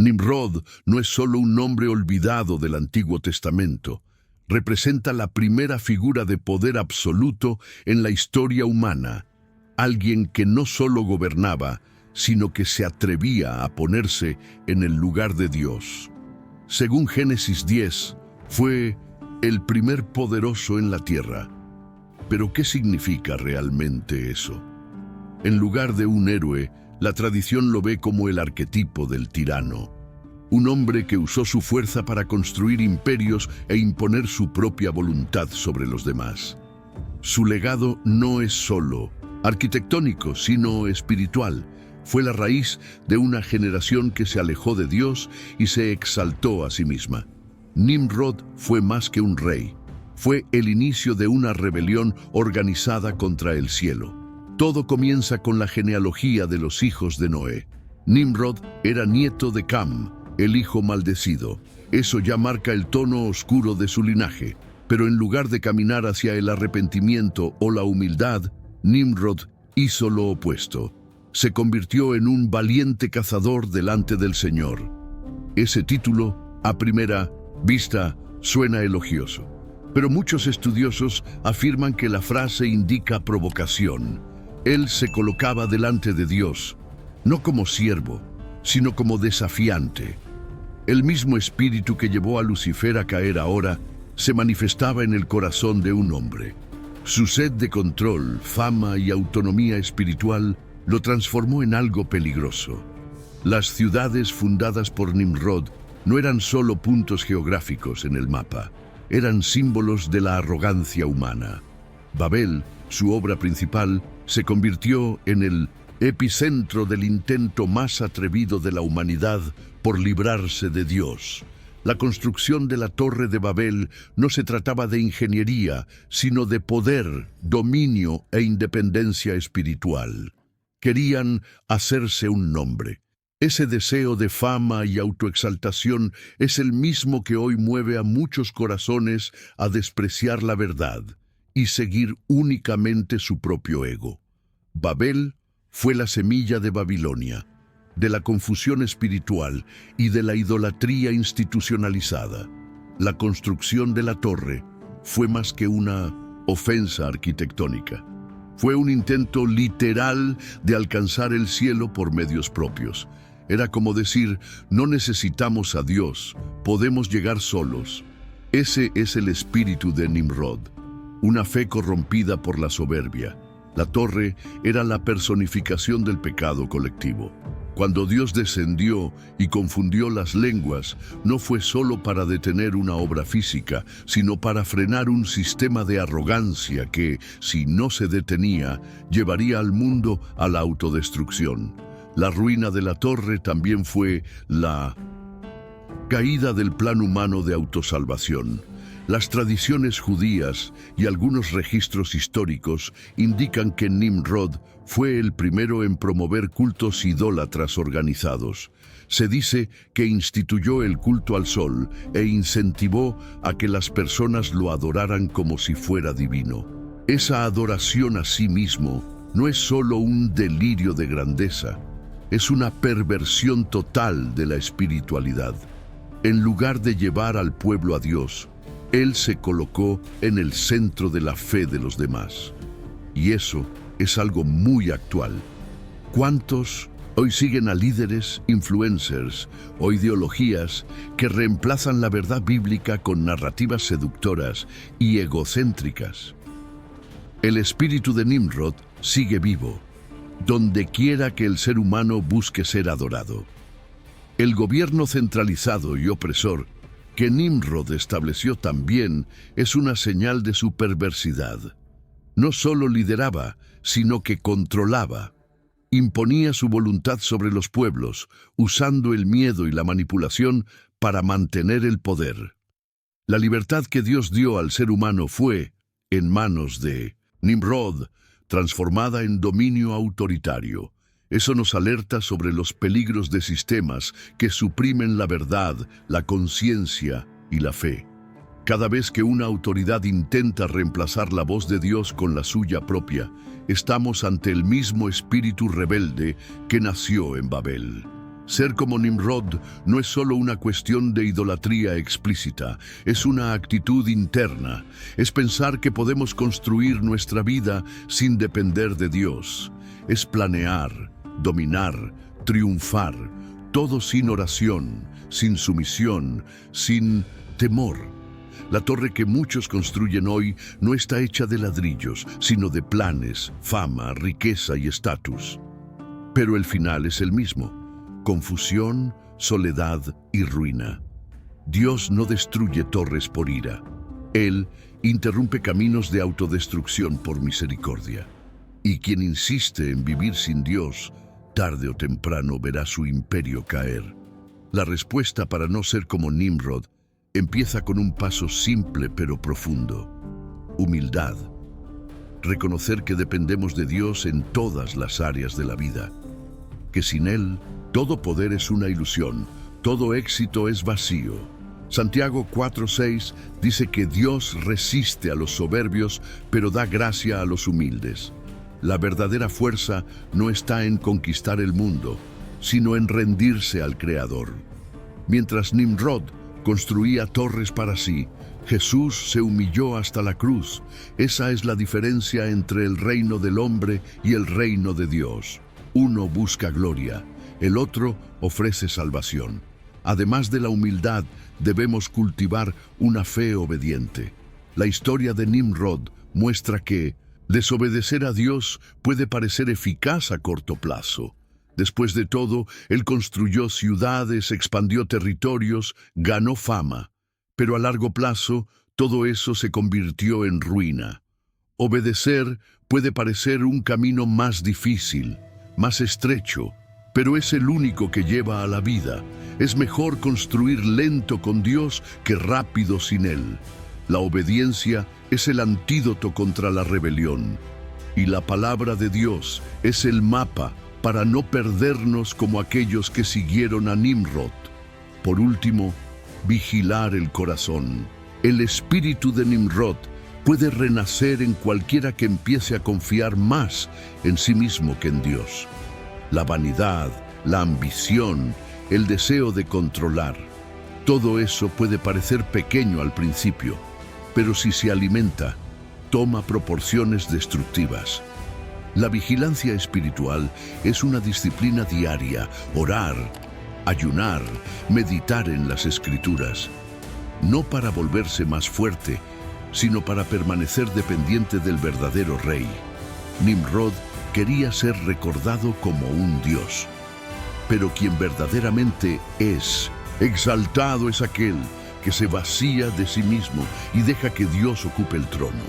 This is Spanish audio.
Nimrod no es solo un nombre olvidado del Antiguo Testamento. Representa la primera figura de poder absoluto en la historia humana. Alguien que no solo gobernaba, sino que se atrevía a ponerse en el lugar de Dios. Según Génesis 10, fue el primer poderoso en la tierra. Pero ¿qué significa realmente eso? En lugar de un héroe, la tradición lo ve como el arquetipo del tirano. Un hombre que usó su fuerza para construir imperios e imponer su propia voluntad sobre los demás. Su legado no es solo arquitectónico, sino espiritual. Fue la raíz de una generación que se alejó de Dios y se exaltó a sí misma. Nimrod fue más que un rey. Fue el inicio de una rebelión organizada contra el cielo. Todo comienza con la genealogía de los hijos de Noé. Nimrod era nieto de Cam, el hijo maldecido. Eso ya marca el tono oscuro de su linaje. Pero en lugar de caminar hacia el arrepentimiento o la humildad, Nimrod hizo lo opuesto. Se convirtió en un valiente cazador delante del Señor. Ese título, a primera vista, suena elogioso. Pero muchos estudiosos afirman que la frase indica provocación. Él se colocaba delante de Dios, no como siervo, sino como desafiante. El mismo espíritu que llevó a Lucifer a caer ahora se manifestaba en el corazón de un hombre. Su sed de control, fama y autonomía espiritual lo transformó en algo peligroso. Las ciudades fundadas por Nimrod no eran solo puntos geográficos en el mapa, eran símbolos de la arrogancia humana. Babel, su obra principal, se convirtió en el epicentro del intento más atrevido de la humanidad por librarse de Dios. La construcción de la Torre de Babel no se trataba de ingeniería, sino de poder, dominio e independencia espiritual. Querían hacerse un nombre. Ese deseo de fama y autoexaltación es el mismo que hoy mueve a muchos corazones a despreciar la verdad y seguir únicamente su propio ego. Babel fue la semilla de Babilonia, de la confusión espiritual y de la idolatría institucionalizada. La construcción de la torre fue más que una ofensa arquitectónica. Fue un intento literal de alcanzar el cielo por medios propios. Era como decir, no necesitamos a Dios, podemos llegar solos. Ese es el espíritu de Nimrod, una fe corrompida por la soberbia. La torre era la personificación del pecado colectivo. Cuando Dios descendió y confundió las lenguas, no fue solo para detener una obra física, sino para frenar un sistema de arrogancia que, si no se detenía, llevaría al mundo a la autodestrucción. La ruina de la torre también fue la caída del plan humano de autosalvación. Las tradiciones judías y algunos registros históricos indican que Nimrod fue el primero en promover cultos idólatras organizados. Se dice que instituyó el culto al sol e incentivó a que las personas lo adoraran como si fuera divino. Esa adoración a sí mismo no es solo un delirio de grandeza, es una perversión total de la espiritualidad. En lugar de llevar al pueblo a Dios, Él se colocó en el centro de la fe de los demás. Y eso es algo muy actual. ¿Cuántos hoy siguen a líderes, influencers o ideologías que reemplazan la verdad bíblica con narrativas seductoras y egocéntricas? El espíritu de Nimrod sigue vivo, donde quiera que el ser humano busque ser adorado. El gobierno centralizado y opresor que Nimrod estableció también es una señal de su perversidad. No solo lideraba, sino que controlaba. Imponía su voluntad sobre los pueblos, usando el miedo y la manipulación para mantener el poder. La libertad que Dios dio al ser humano fue, en manos de Nimrod, transformada en dominio autoritario. Eso nos alerta sobre los peligros de sistemas que suprimen la verdad, la conciencia y la fe. Cada vez que una autoridad intenta reemplazar la voz de Dios con la suya propia, estamos ante el mismo espíritu rebelde que nació en Babel. Ser como Nimrod no es solo una cuestión de idolatría explícita, es una actitud interna, es pensar que podemos construir nuestra vida sin depender de Dios, es planear, dominar, triunfar, todo sin oración, sin sumisión, sin temor. La torre que muchos construyen hoy no está hecha de ladrillos, sino de planes, fama, riqueza y estatus. Pero el final es el mismo: confusión, soledad y ruina. Dios no destruye torres por ira. Él interrumpe caminos de autodestrucción por misericordia. Y quien insiste en vivir sin Dios, tarde o temprano verá su imperio caer. La respuesta para no ser como Nimrod empieza con un paso simple pero profundo: humildad. Reconocer que dependemos de Dios en todas las áreas de la vida, que sin Él todo poder es una ilusión, todo éxito es vacío. Santiago 4:6 dice que Dios resiste a los soberbios, pero da gracia a los humildes. La verdadera fuerza no está en conquistar el mundo, sino en rendirse al Creador. Mientras Nimrod construía torres para sí, Jesús se humilló hasta la cruz. Esa es la diferencia entre el reino del hombre y el reino de Dios. Uno busca gloria, el otro ofrece salvación. Además de la humildad, debemos cultivar una fe obediente. La historia de Nimrod muestra que desobedecer a Dios puede parecer eficaz a corto plazo. Después de todo, él construyó ciudades, expandió territorios, ganó fama. Pero a largo plazo, todo eso se convirtió en ruina. Obedecer puede parecer un camino más difícil, más estrecho, pero es el único que lleva a la vida. Es mejor construir lento con Dios que rápido sin Él. La obediencia es el antídoto contra la rebelión. Y la palabra de Dios es el mapa para no perdernos como aquellos que siguieron a Nimrod. Por último, vigilar el corazón. El espíritu de Nimrod puede renacer en cualquiera que empiece a confiar más en sí mismo que en Dios. La vanidad, la ambición, el deseo de controlar. Todo eso puede parecer pequeño al principio, pero si se alimenta, toma proporciones destructivas. La vigilancia espiritual es una disciplina diaria: orar, ayunar, meditar en las Escrituras. No para volverse más fuerte, sino para permanecer dependiente del verdadero rey. Nimrod quería ser recordado como un dios. Pero quien verdaderamente es exaltado es aquel que se vacía de sí mismo y deja que Dios ocupe el trono.